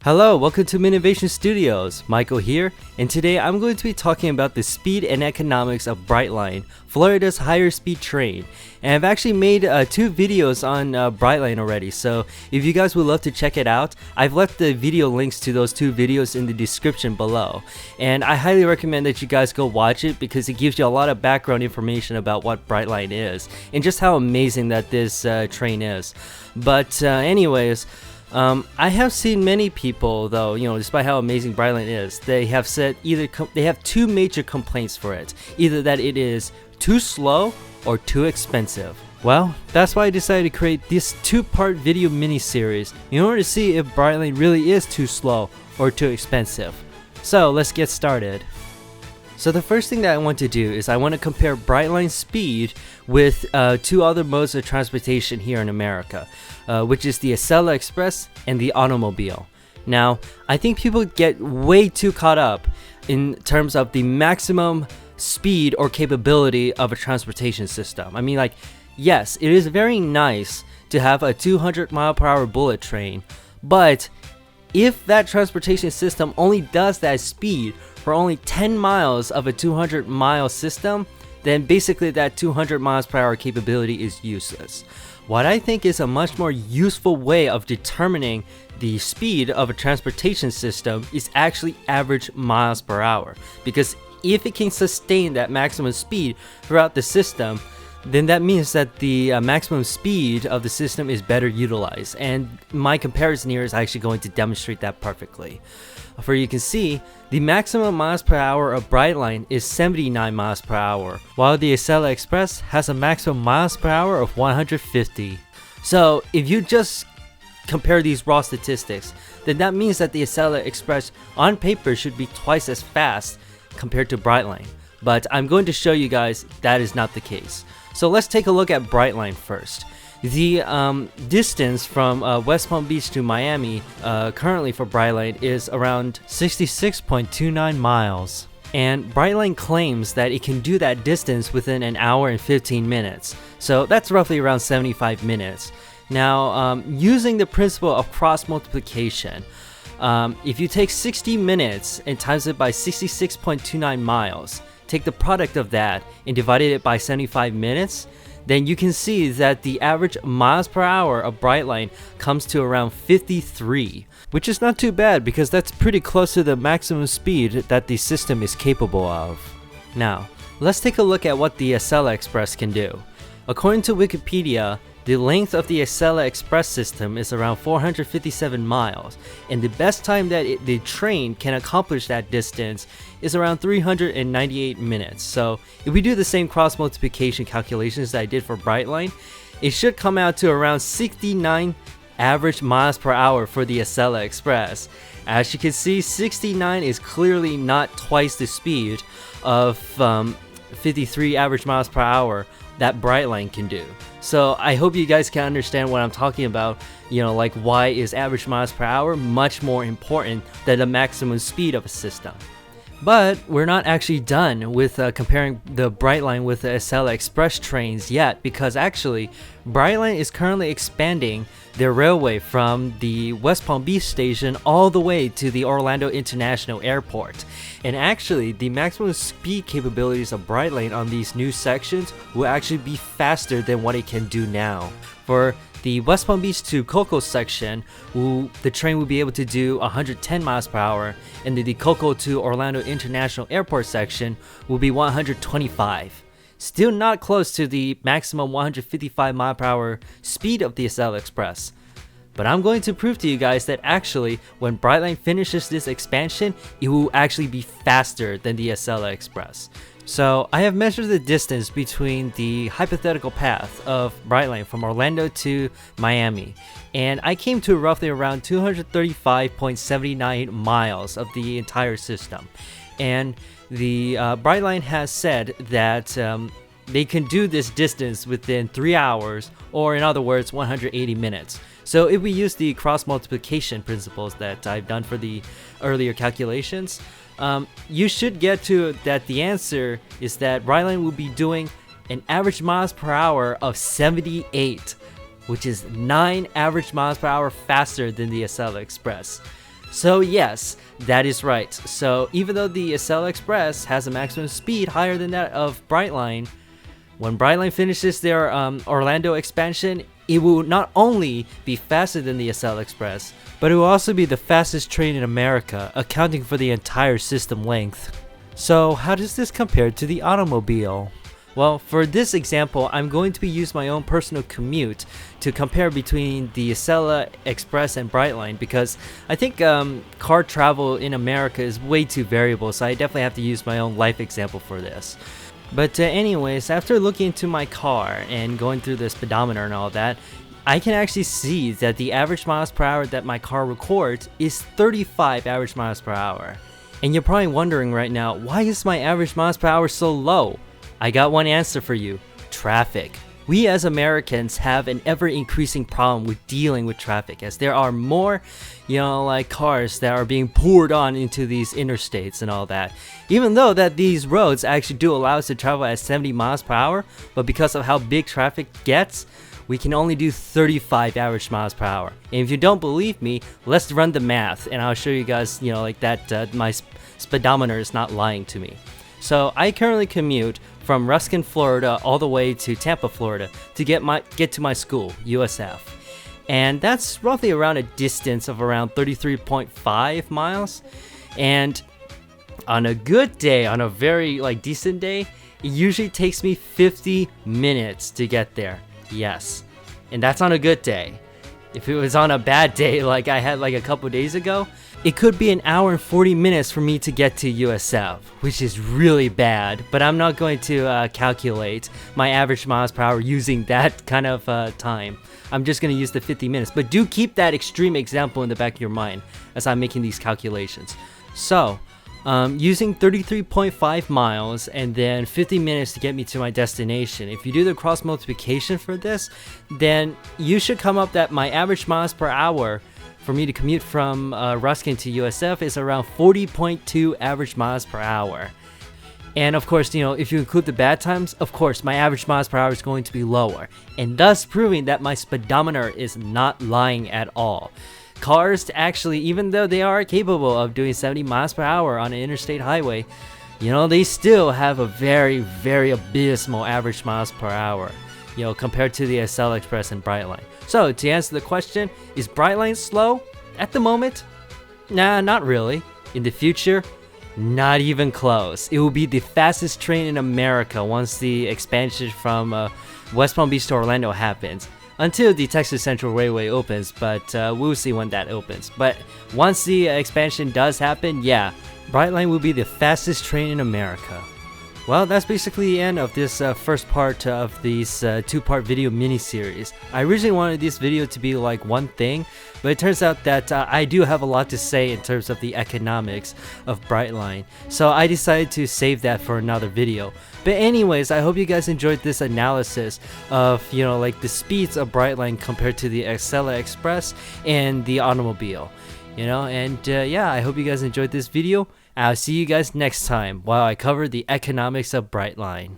Hello, welcome to Minivation Studios. Michael here, and today I'm going to be talking about the speed and economics of Brightline, Florida's higher speed train. And I've actually made 2 videos on Brightline already, so if you guys would love to check it out, I've left the video links to those 2 videos in the description below. And I highly recommend that you guys go watch it because it gives you a lot of background information about what Brightline is and just how amazing that this train is. But anyways, I have seen many people, though, despite how amazing Brightline is, they have said they have 2 major complaints for it. Either that it is too slow or too expensive. Well, that's why I decided to create this 2-part video mini-series in order to see if Brightline really is too slow or too expensive. So let's get started. So the first thing that I want to do is I want to compare Brightline's speed with 2 other modes of transportation here in America, which is the Acela Express and the automobile. Now, I think people get way too caught up in terms of the maximum speed or capability of a transportation system. I mean, like, yes, it is very nice to have a 200-mile-per-hour bullet train, but if that transportation system only does that speed for only 10 miles of a 200-mile system, then basically that 200 miles per hour capability is useless. What I think is a much more useful way of determining the speed of a transportation system is actually average miles per hour, because if it can sustain that maximum speed throughout the system, then that means that the maximum speed of the system is better utilized, and my comparison here is actually going to demonstrate that perfectly. For you can see, the maximum miles per hour of Brightline is 79 miles per hour, while the Acela Express has a maximum miles per hour of 150. So if you just compare these raw statistics, then that means that the Acela Express on paper should be twice as fast compared to Brightline. But I'm going to show you guys that is not the case. So let's take a look at Brightline first. The distance from West Palm Beach to Miami currently for Brightline is around 66.29 miles. And Brightline claims that it can do that distance within an hour and 15 minutes. So that's roughly around 75 minutes. Now, using the principle of cross multiplication, if you take 60 minutes and times it by 66.29 miles, take the product of that and divide it by 75 minutes, then you can see that the average miles per hour of Brightline comes to around 53, which is not too bad because that's pretty close to the maximum speed that the system is capable of. Now, let's take a look at what the Acela Express can do. According to Wikipedia, the length of the Acela Express system is around 457 miles, and the best time that the train can accomplish that distance is around 398 minutes. So if we do the same cross multiplication calculations that I did for Brightline, it should come out to around 69 average miles per hour for the Acela Express. As you can see, 69 is clearly not twice the speed of 53 average miles per hour that Brightline can do. So I hope you guys can understand what I'm talking about, like why is average miles per hour much more important than the maximum speed of a system. But we're not actually done with comparing the Brightline with the Acela Express trains yet, because actually Brightline is currently expanding their railway from the West Palm Beach station all the way to the Orlando International Airport. And actually, the maximum speed capabilities of Brightline on these new sections will actually be faster than what it can do now. For the West Palm Beach to Cocoa section, the train will be able to do 110 miles per hour, and the Cocoa to Orlando International Airport section will be 125. Still not close to the maximum 155 mile per hour speed of the Acela Express. But I'm going to prove to you guys that actually, when Brightline finishes this expansion, it will actually be faster than the Acela Express. So I have measured the distance between the hypothetical path of Brightline from Orlando to Miami, and I came to roughly around 235.79 miles of the entire system. And the Brightline has said that they can do this distance within 3 hours, or in other words, 180 minutes. So if we use the cross multiplication principles that I've done for the earlier calculations, you should get to that the answer is that Brightline will be doing an average miles per hour of 78, which is 9 average miles per hour faster than the Acela Express. So yes, that is right. So even though the Acela Express has a maximum speed higher than that of Brightline, when Brightline finishes their Orlando expansion, it will not only be faster than the Acela Express, but it will also be the fastest train in America, accounting for the entire system length. So how does this compare to the automobile? Well, for this example, I'm going to use my own personal commute to compare between the Acela Express and Brightline, because I think car travel in America is way too variable, so I definitely have to use my own life example for this. But anyways, after looking into my car and going through the speedometer and all that, I can actually see that the average miles per hour that my car records is 35 average miles per hour. And you're probably wondering right now, why is my average miles per hour so low? I got one answer for you: traffic. We as Americans have an ever-increasing problem with dealing with traffic, as there are more, like cars that are being poured on into these interstates and all that. Even though that these roads actually do allow us to travel at 70 miles per hour, but because of how big traffic gets, we can only do 35 average miles per hour. And if you don't believe me, let's run the math, and I'll show you guys, my speedometer is not lying to me. So I currently commute from Ruskin, Florida, all the way to Tampa, Florida, to get to my school, USF, and that's roughly around a distance of around 33.5 miles. And on a good day, on a very decent day, it usually takes me 50 minutes to get there. Yes, and that's on a good day. If it was on a bad day, like I had a couple days ago, it could be an hour and 40 minutes for me to get to USF, which is really bad, but I'm not going to calculate my average miles per hour using that kind of time. I'm just going to use the 50 minutes, but do keep that extreme example in the back of your mind as I'm making these calculations. So, using 33.5 miles and then 50 minutes to get me to my destination. If you do the cross multiplication for this, then you should come up that my average miles per hour for me to commute from Ruskin to USF is around 40.2 average miles per hour. And of course, if you include the bad times, of course, my average miles per hour is going to be lower, and thus proving that my speedometer is not lying at all. Cars actually, even though they are capable of doing 70 miles per hour on an interstate highway, they still have a very, very abysmal average miles per hour, compared to the Acela Express and Brightline. So to answer the question, is Brightline slow? At the moment? Nah, not really. In the future? Not even close. It will be the fastest train in America once the expansion from West Palm Beach to Orlando happens. Until the Texas Central Railway opens, but we'll see when that opens. But once the expansion does happen, yeah, Brightline will be the fastest train in America. Well, that's basically the end of this first part of these two-part video mini-series. I originally wanted this video to be one thing, but it turns out that I do have a lot to say in terms of the economics of Brightline, so I decided to save that for another video. But anyways, I hope you guys enjoyed this analysis of, the speeds of Brightline compared to the Acela Express and the automobile. Yeah, I hope you guys enjoyed this video. I'll see you guys next time while I cover the economics of Brightline.